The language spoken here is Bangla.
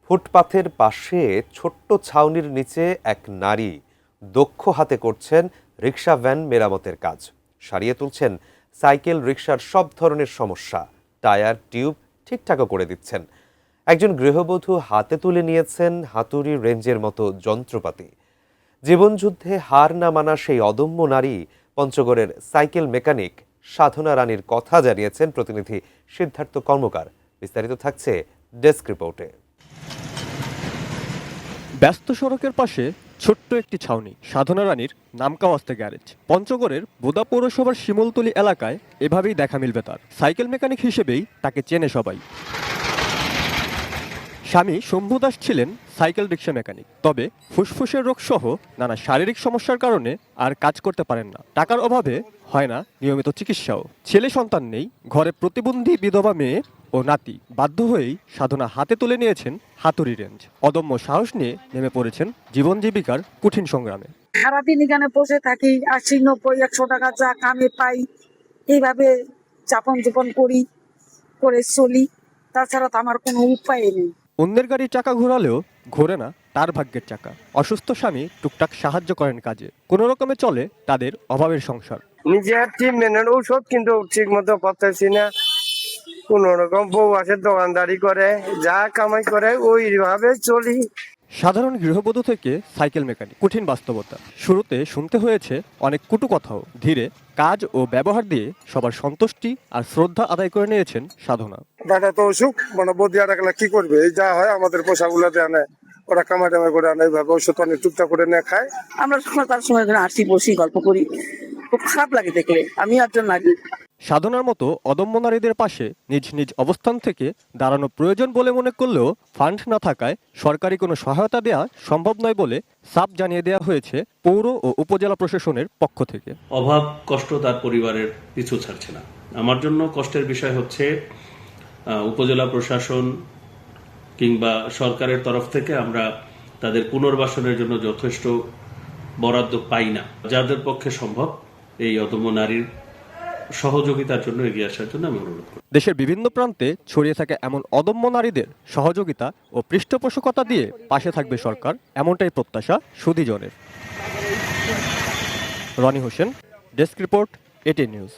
ফুটপাথের পাশে ছোট্ট ছাউনির নিচে এক নারী দক্ষ হাতে করছেন রিকশা ভ্যান মেরামতের কাজ। সারিয়ে তুলছেন সাইকেল রিকশার সব ধরনের সমস্যা, টায়ার টিউব ঠিকঠাকও করে দিচ্ছেন। একজন গৃহবধূ হাতে তুলে নিয়েছেন হাতুড়ি রেঞ্জের মতো যন্ত্রপাতি। জীবনযুদ্ধে হার না মানা সেই অদম্য নারী পঞ্চগড়ের সাইকেল মেকানিক সাধনা রানীর কথা জানিয়েছেন প্রতিনিধি সিদ্ধার্থ কর্মকার। বিস্তারিত থাকছে ডেস্ক রিপোর্টে। ব্যস্ত সড়কের পাশে ছোট্ট একটি ছাউনি, সাধনা রানীর নামকাওয়াস্তে গ্যারেজ। পঞ্চগড়ের বোদা পৌরসভার শিমুলতলী এলাকায় এভাবেই দেখা মিলবে তার। সাইকেল মেকানিক হিসেবেই তাকে চেনে সবাই। স্বামী শম্ভু দাস ছিলেন সাইকেল রিকশা মেকানিক, তবে ফুসফুসের রোগ সহ নানা শারীরিক সমস্যার কারণে আর কাজ করতে পারেন না। টাকার অভাবে হয় না নিয়মিত চিকিৎসাও। ছেলে সন্তান নেই, ঘরে প্রতিবন্ধী বিধবা মেয়ে ও নাতি। বাধ্য হয়েই সাধনা হাতে তুলে নিয়েছেন হাতুড়ি রেঞ্জ। অদম্য সাহস নিয়ে নেমে পড়েছেন জীবন জীবিকার কঠিন সংগ্রামে। সারাদিন এখানে বসে থাকি, 80, 90, 100 টাকা যা কামে পাই, এইভাবে যাপন জীবন করে চলি। তাছাড়া তো আমার কোনো উপায় নেই। অন্যের গাড়ির চাকা ঘোরালেও ঘোরে না তার ভাগ্যের চাকা। অসুস্থ স্বামী টুকটাক সাহায্য করেন কাজে, কোনো রকমে চলে তাদের অভাবের সংসার। নিজের ট্রিটমেন্টের ঔষধ কিন্তু ঠিক মতো পাচ্ছি না। কোন রকম বউ আসে, দোকানদারি করে, যা কামাই করে ওইভাবে চলি। সাধারণ গৃহবধূ থেকে সাইকেল মেকানিক, কঠিন বাস্তবতা। শুরুতে শুনতে হয়েছে অনেক কটু কথাও। ধীরে কাজ ও ব্যবহার দিয়ে সবার সন্তুষ্টি আর শ্রদ্ধা আদায় করে নিয়েছেন সাধনা। দাদা তো অসুখ, মানে বদিয়া রাখলে কি করবে, এই যা হয় আমাদের পোশাকগুলো আনে, ওরা কামাই টামাই করে আনে, এইভাবে ওষুধ পানি টুকটাক করে নিয়ে খায়। আমরা তার সময় আসি, বসি, গল্প করি। খুব খারাপ লাগে দেখলে। আমি একজন নারী। সাধনার মতো অদম্য নারীদের পাশে নিজ নিজ অবস্থান থেকে দাঁড়ানো প্রয়োজন বলে মনে করলেও ফান্ড না থাকায় সরকারি কোনো সহায়তা দেওয়া সম্ভব নয় বলে সাফ জানিয়ে দেওয়া হয়েছে পৌর ও উপজেলা প্রশাসনের পক্ষ থেকে। অভাব কষ্ট তার পরিবারের পিছু ছাড়ছে না। আমার জন্য কষ্টের বিষয় হচ্ছে উপজেলা প্রশাসন কিংবা সরকারের তরফ থেকে আমরা তাদের পুনর্বাসনের জন্য যথেষ্ট বরাদ্দ পাই না। যাদের পক্ষে সম্ভব এই অদম্য নারীর সহযোগিতার জন্য এগিয়ে আসার জন্য আমি অনুরোধ করি। দেশের বিভিন্ন প্রান্তে ছড়িয়ে থাকে এমন অদম্য নারীদের সহযোগিতা ও পৃষ্ঠপোষকতা দিয়ে পাশে থাকবে সরকার, এমনটাই প্রত্যাশা সুধীজনের। রনি হোসেন, ডেস্ক রিপোর্ট, এটি নিউজ।